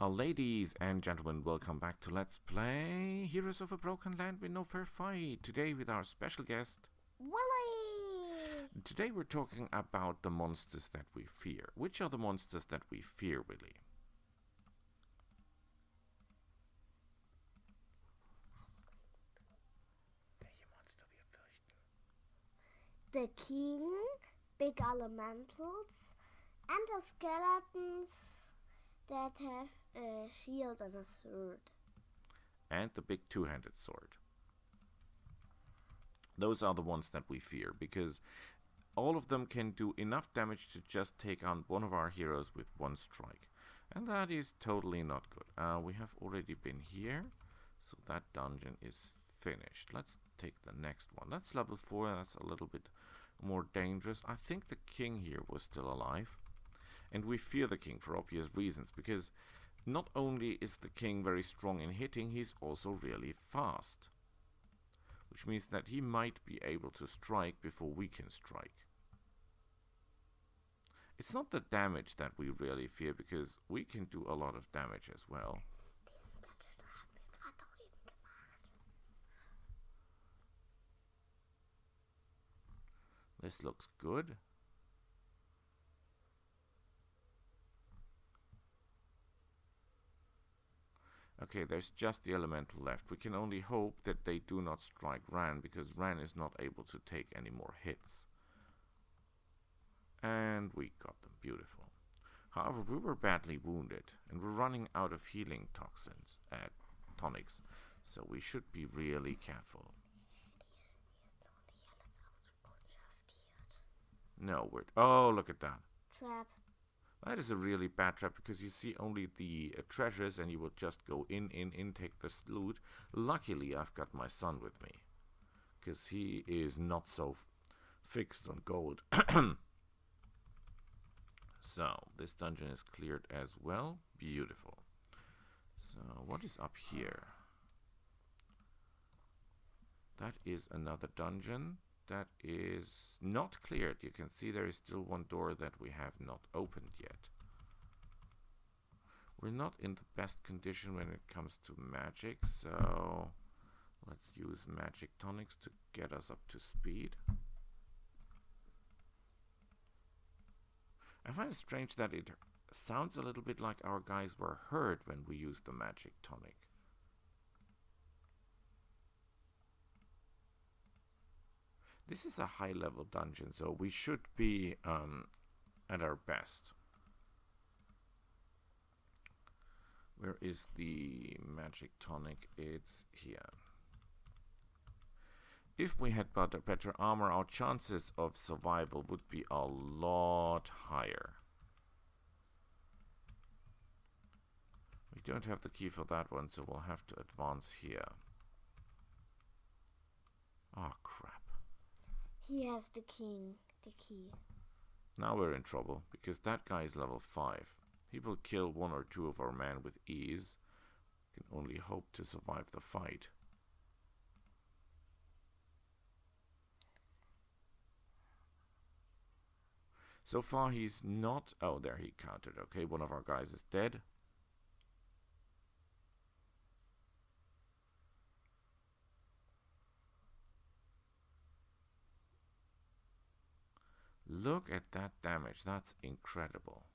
Ladies and gentlemen, welcome back to Let's Play Heroes of a Broken Land with No Fair Fight. Today with our special guest, Willie! Today we're talking about the monsters that we fear. Which are the monsters that we fear, Willie? The king, big elementals, and the skeletons that have a shield and a sword. And the big two-handed sword. Those are the ones that we fear, because all of them can do enough damage to just take on one of our heroes with one strike. And that is totally not good. We have already been here, so that dungeon is finished. Let's take the next one. That's level 4, that's a little bit more dangerous. I think the king here was still alive. And we fear the king for obvious reasons, because not only is the king very strong in hitting, he's also really fast. Which means that he might be able to strike before we can strike. It's not the damage that we really fear, because we can do a lot of damage as well. This looks good. Okay, there's just the elemental left. We can only hope that they do not strike Ran, because Ran is not able to take any more hits. And we got them. Beautiful. However, we were badly wounded, and we're running out of healing toxins, tonics, so we should be really careful. No, oh, look at that. Trap. That is a really bad trap, because you see only the treasures and you will just go in, take the loot. Luckily, I've got my son with me, because he is not so fixed on gold. So, this dungeon is cleared as well. Beautiful. So, what is up here? That is another dungeon that is not cleared. You can see there is still one door that we have not opened yet. We're not in the best condition when it comes to magic, so let's use magic tonics to get us up to speed. I find it strange that it sounds a little bit like our guys were hurt when we used the magic tonic. This is a high level dungeon, so we should be at our best. Where is the magic tonic? It's here. If we had better armor, our chances of survival would be a lot higher. We don't have the key for that one, so we'll have to advance here. Oh, crap. He has the key. Now we're in trouble, because that guy is level 5. He will kill 1 or 2 of our men with ease. We can only hope to survive the fight. So far he's not... Oh, there he countered. Okay, one of our guys is dead. Look at that damage. That's incredible.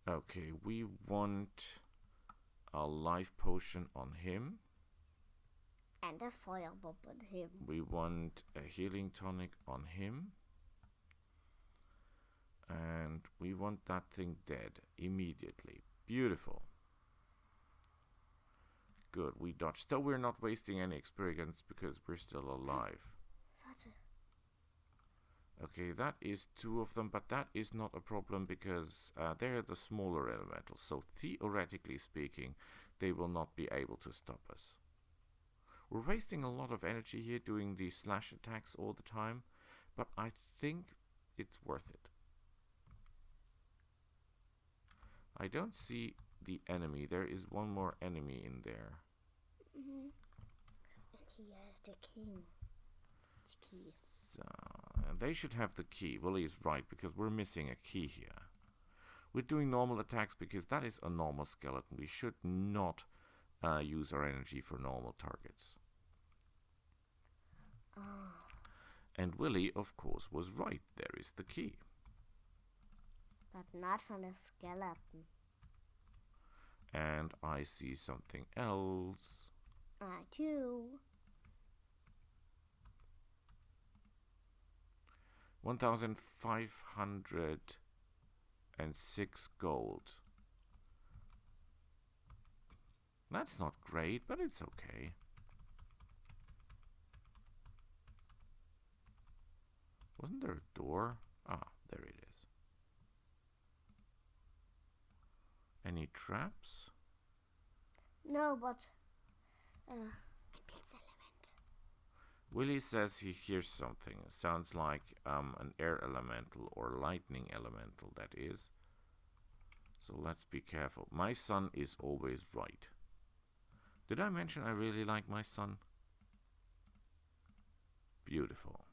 Yeah. Okay, we want a life potion on him. And a fire bomb on him. We want a healing tonic on him. And we want that thing dead immediately. Beautiful. Good, we dodged. So we're not wasting any experience because we're still alive. Okay, that is 2 of them, but that is not a problem because they're the smaller elementals. So theoretically speaking, they will not be able to stop us. We're wasting a lot of energy here doing these slash attacks all the time, but I think it's worth it. I don't see the enemy. There is one more enemy in there. And he has the king. Key. So, they should have the key. Willie is right, because we're missing a key here. We're doing normal attacks because that is a normal skeleton. We should not use our energy for normal targets. And Willie, of course, was right. There is the key. But not from the skeleton. And I see something else. I too. 1,506 gold. That's not great, but it's okay. Wasn't there a door? Ah, there it is. Any traps? No, but ein Blitzelement. Willie says he hears something. It sounds like an air elemental or lightning elemental, that is. So let's be careful. My son is always right. Did I mention I really like my son? Beautiful.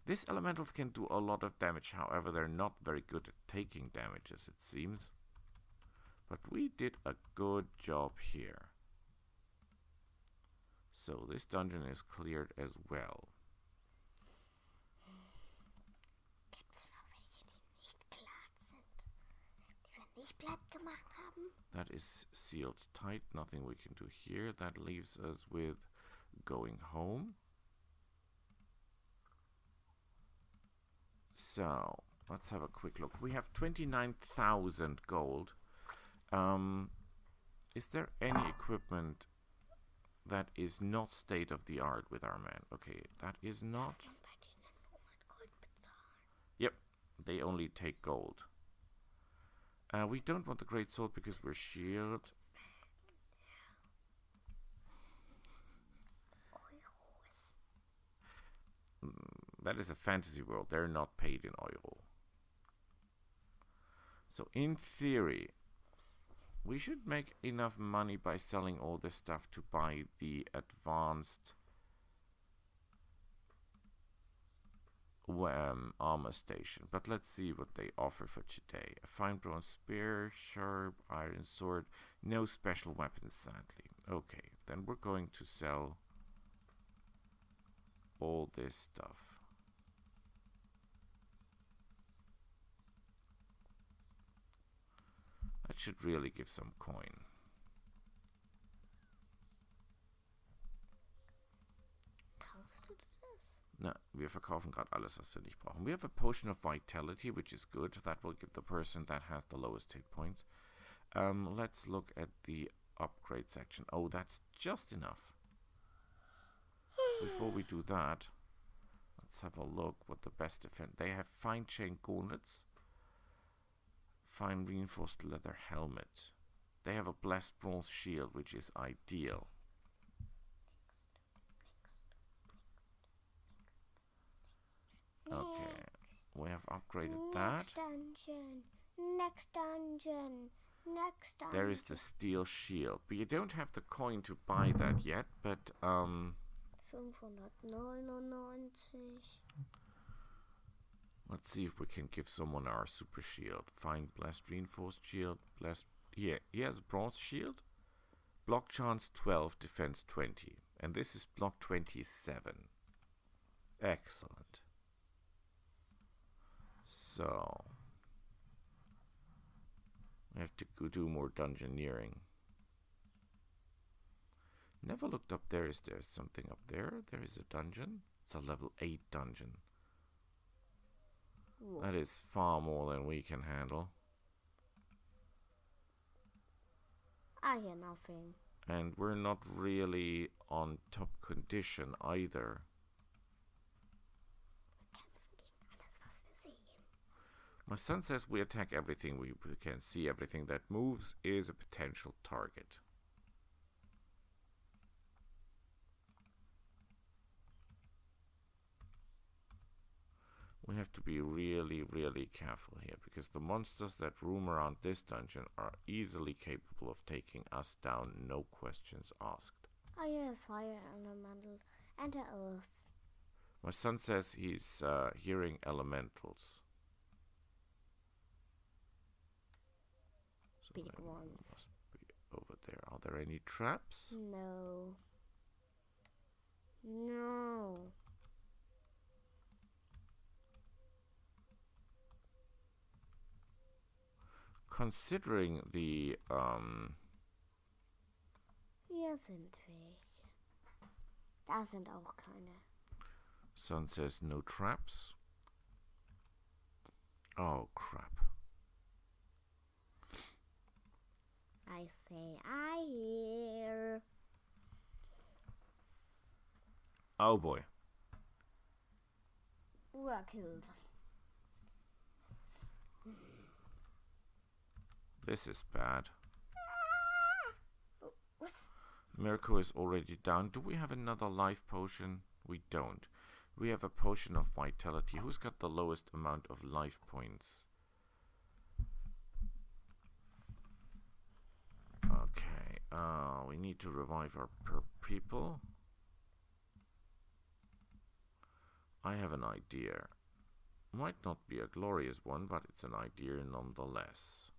These elementals can do a lot of damage, however they're not very good at taking damages, it seems. But we did a good job here. So this dungeon is cleared as well. Gibt's noch welche, die nicht klar sind? Die wir nicht platt gemacht haben? That is sealed tight, nothing we can do here. That leaves us with going home. So, let's have a quick look. We have 29,000 gold. Is there any equipment that is not state-of-the-art with our man? Okay, that is not. Yep, they only take gold. We don't want the great sword because we're shield. That is a fantasy world. They're not paid in oil. So in theory, we should make enough money by selling all this stuff to buy the advanced armor station. But let's see what they offer for today. A fine bronze spear, sharp iron sword, no special weapons sadly. Okay, then we're going to sell all this stuff. That should really give some coin. Kaufst du das? No, wir verkaufen gerade alles, was wir nicht brauchen. We have a potion of vitality, which is good. That will give the person that has the lowest hit points. Let's look at the upgrade section. Oh, that's just enough. Before we do that, let's have a look what the best defense. They have fine chain gauntlets. Fine reinforced leather helmet. They have a blessed bronze shield, which is ideal. Okay, we have upgraded that. Next dungeon. Next dungeon. Next dungeon. There is the steel shield, but you don't have the coin to buy that yet. But 599. let's see if we can give someone our super shield. Find blessed reinforced shield. Blessed. Yeah, he has bronze shield. Block chance 12, defense 20, and this is block 27. Excellent. So we have to go do more dungeoneering. Never looked up there. Is there something up there? There is a dungeon. It's a level 8 dungeon. Whoa. That is far more than we can handle. I hear nothing. And we're not really on top condition either. Alles, was wir sehen. My son says we attack everything we can see. Everything that moves is a potential target. We have to be really, really careful here, because the monsters that roam around this dungeon are easily capable of taking us down, no questions asked. I hear a fire elemental. And the earth. My son says he's hearing elementals. So Big ones. Must be over there. Are there any traps? No. No. Considering the Hier sind welche. Da sind auch keine. Son says no traps. Oh crap. I say I hear. Oh boy. We're killed. This is bad. What's Mirko is already down. Do we have another life potion? We don't. We have a potion of vitality. Who's got the lowest amount of life points? Okay. We need to revive our people. I have an idea. Might not be a glorious one, but it's an idea nonetheless.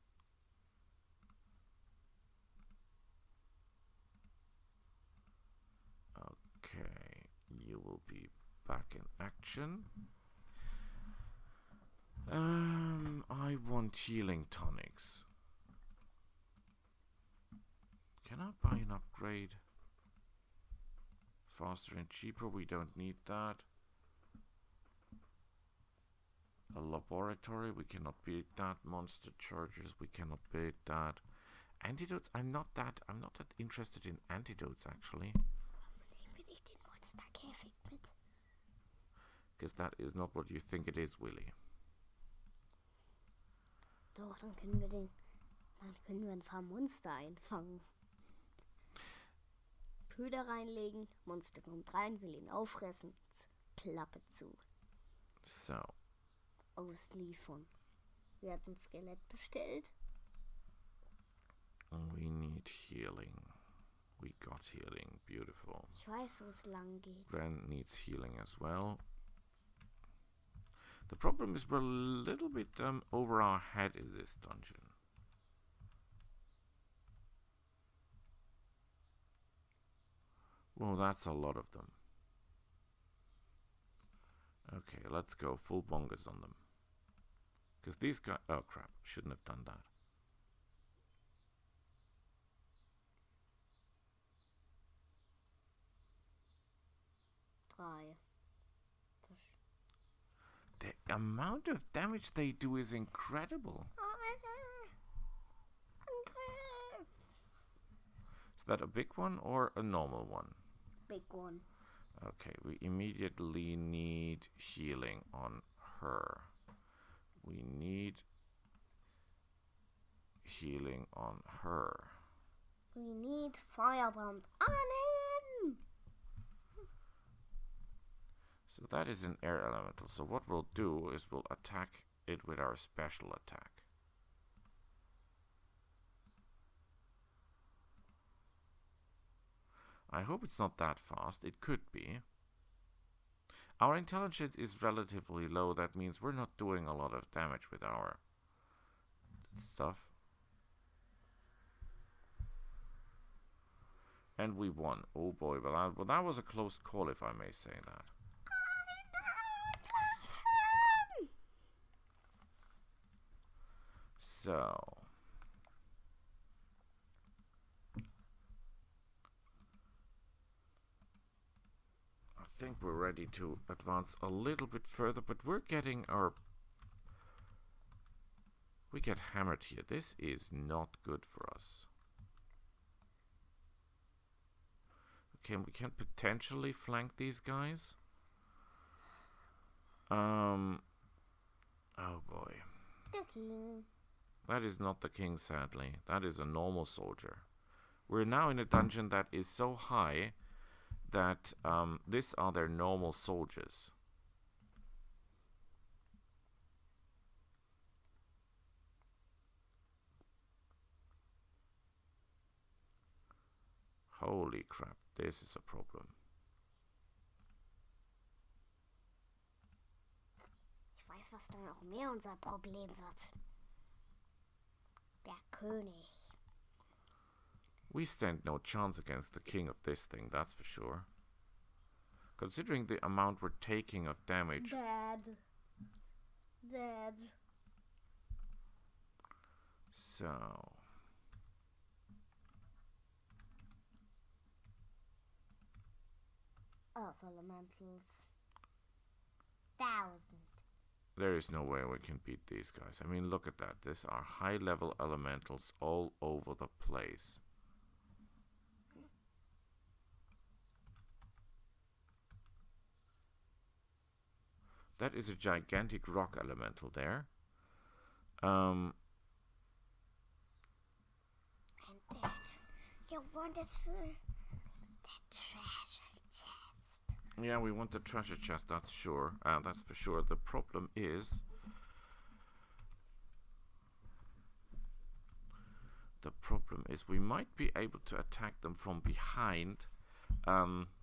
Okay, you will be back in action. I want healing tonics. Can I buy an upgrade? Faster and cheaper, we don't need that. A laboratory, we cannot beat that. Monster chargers, we cannot beat that. Antidotes, I'm not that interested in antidotes actually. Nehmen wir nicht den Monsterkäfig mit? Because that is not what you think it is, Willy. Doch, dann können wir ein paar Monster einfangen. Köder reinlegen, Monster kommt rein, will ihn auffressen, Klappe zu. So. Ausliefern. Wir hatten ein Skelett bestellt. We need healing. We got healing. Beautiful. Ich weiß, wo es lang geht. Brand needs healing as well. The problem is we're a little bit over our head in this dungeon. Well, that's a lot of them. Okay, let's go full bongers on them. Because these guys... Oh, crap. Shouldn't have done that. The amount of damage they do is incredible. Is that a big one or a normal one? Big one. Okay, we immediately need healing on her. We need healing on her. We need firebomb on him! So that is an air elemental. So what we'll do is we'll attack it with our special attack. I hope it's not that fast. It could be. Our intelligence is relatively low. That means we're not doing a lot of damage with our stuff. And we won. Oh boy, but that was a close call, if I may say that. So... I think we're ready to advance a little bit further, but we're getting our... We get hammered here. This is not good for us. Okay, we can potentially flank these guys. Oh boy. The king. That is not the king, sadly. That is a normal soldier. We're now in a dungeon that is so high that these are their normal soldiers. Holy crap, this is a problem. weiß, was dann noch mehr unser Problem wird. Der König. We stand no chance against the king of this thing, that's for sure. Considering the amount we're taking of damage. Dead. So. Earth elementals. 1,000. There is no way we can beat these guys. I mean, look at that. These are high-level elementals all over the place. That is a gigantic rock elemental there. And Dad, you want us for the treasure chest. Yeah, we want the treasure chest, that's sure. That's for sure. The problem is... we might be able to attack them from behind.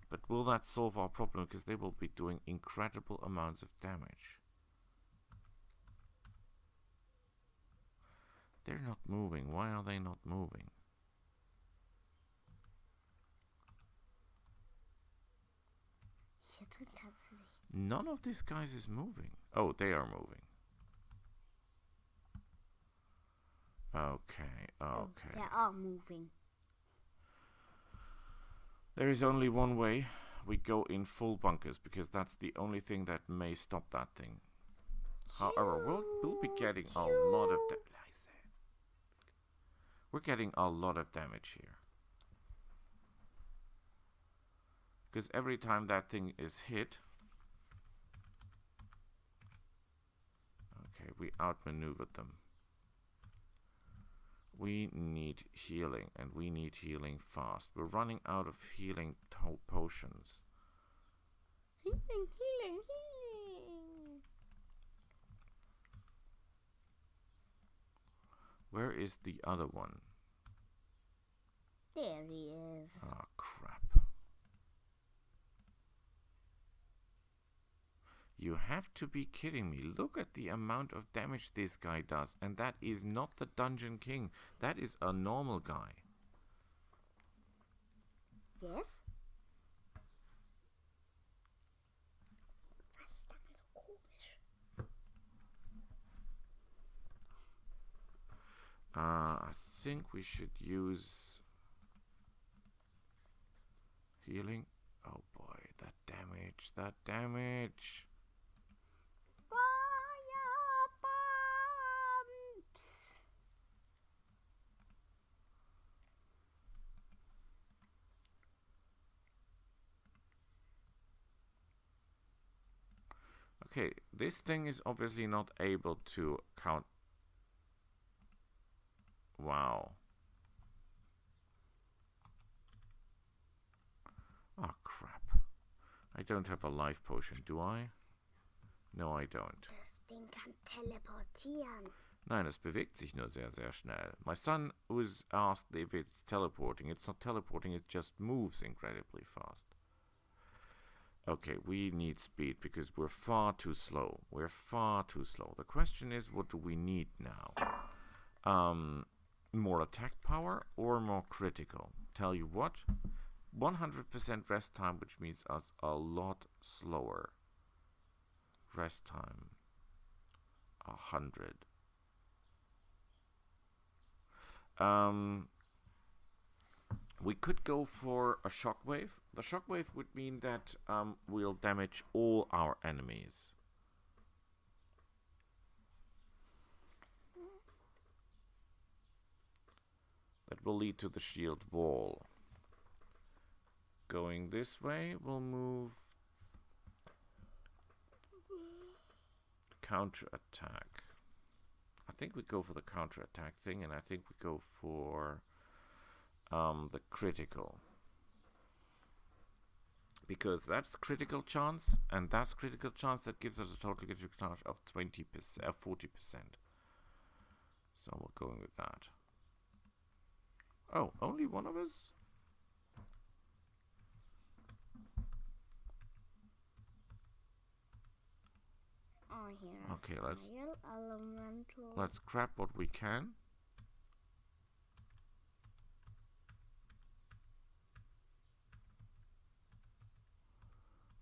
But will that solve our problem? Because they will be doing incredible amounts of damage. They're not moving. Why are they not moving? None of these guys is moving. Oh, they are moving. Okay. They are moving. There is only one way. We go in full bunkers, because that's the only thing that may stop that thing. However, we'll be getting a lot of we're getting a lot of damage here. Because every time that thing is hit... Okay, we outmaneuvered them. We need healing, and we need healing fast. We're running out of healing potions. Healing. Where is the other one? There he is. Ah, crap. You have to be kidding me. Look at the amount of damage this guy does. And that is not the Dungeon King. That is a normal guy. Yes? Was ist daran so komisch? I think we should use healing. Oh boy, that damage. Fire bombs. Okay, this thing is obviously not able to count. Wow. Oh, crap. I don't have a life potion, do I? No, I don't. Das Ding kann teleportieren. Nein, es bewegt sich nur sehr, sehr schnell. My son was asked if it's teleporting. It's not teleporting, it just moves incredibly fast. Okay, we need speed because we're far too slow. The question is, what do we need now? More attack power or more critical? Tell you what, 100% rest time, which means us a lot slower. Rest time 100. We could go for a shockwave. The shockwave would mean that we'll damage all our enemies. That will lead to the shield wall. Going this way, we'll move counter-attack. I think we go for the counter-attack thing, and I think we go for the critical. Because that's critical chance, and that's critical chance that gives us a total critical chance of 20%, 40%. So we're going with that. Oh, only one of us? Oh, here. Okay, Elemental. let's grab what we can.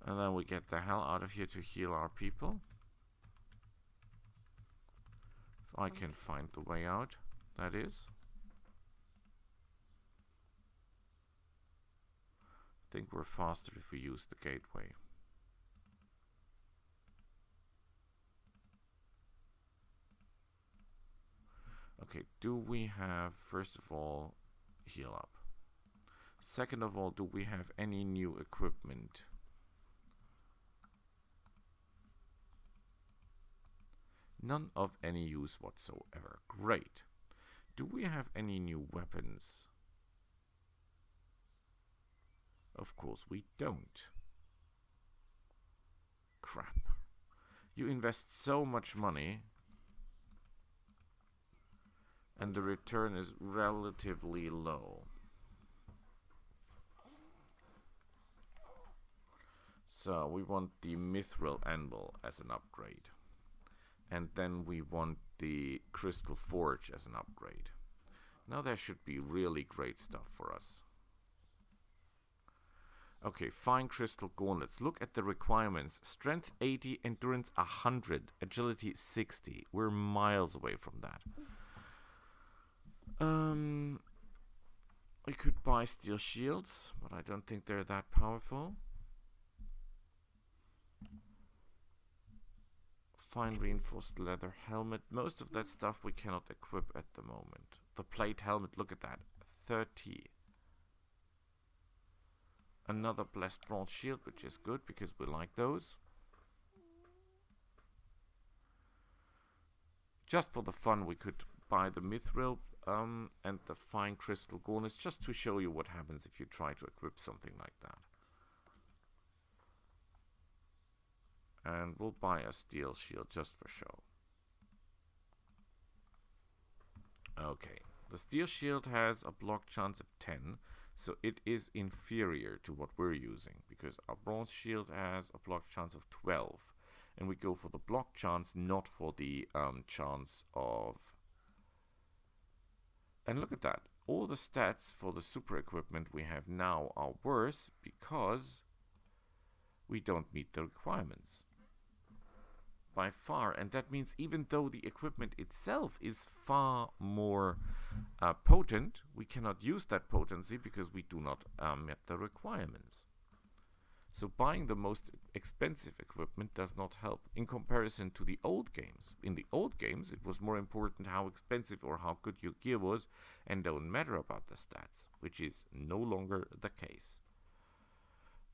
And then we get the hell out of here to heal our people. If I can find the way out, that is. I think we're faster if we use the gateway. Okay, do we have, first of all, heal up? Second of all, do we have any new equipment? None of any use whatsoever. Great. Do we have any new weapons? Of course we don't. Crap. You invest so much money and the return is relatively low. So we want the mithril anvil as an upgrade. And then we want the crystal forge as an upgrade. Now there should be really great stuff for us. Okay, fine crystal gauntlets. Look at the requirements. Strength 80, endurance 100, agility 60. We're miles away from that. We could buy steel shields, but I don't think they're that powerful. Fine reinforced leather helmet. Most of that stuff we cannot equip at the moment. The plate helmet, look at that. 30. Another blessed bronze shield, which is good because we like those. Just for the fun, we could buy the mithril and the fine crystal gauntlets, just to show you what happens if you try to equip something like that. And we'll buy a steel shield just for show. Okay, the steel shield has a block chance of 10, so it is inferior to what we're using, because our bronze shield has a block chance of 12, and we go for the block chance, not for the chance of... And look at that, all the stats for the super equipment we have now are worse because we don't meet the requirements. By far, and that means even though the equipment itself is far more potent, we cannot use that potency because we do not meet the requirements. So buying the most expensive equipment does not help in comparison to the old games. In the old games, it was more important how expensive or how good your gear was and don't matter about the stats, which is no longer the case.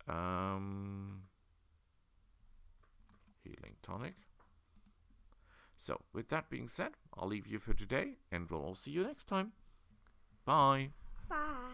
Healing tonic. So, with that being said, I'll leave you for today, and we'll all see you next time. Bye. Bye.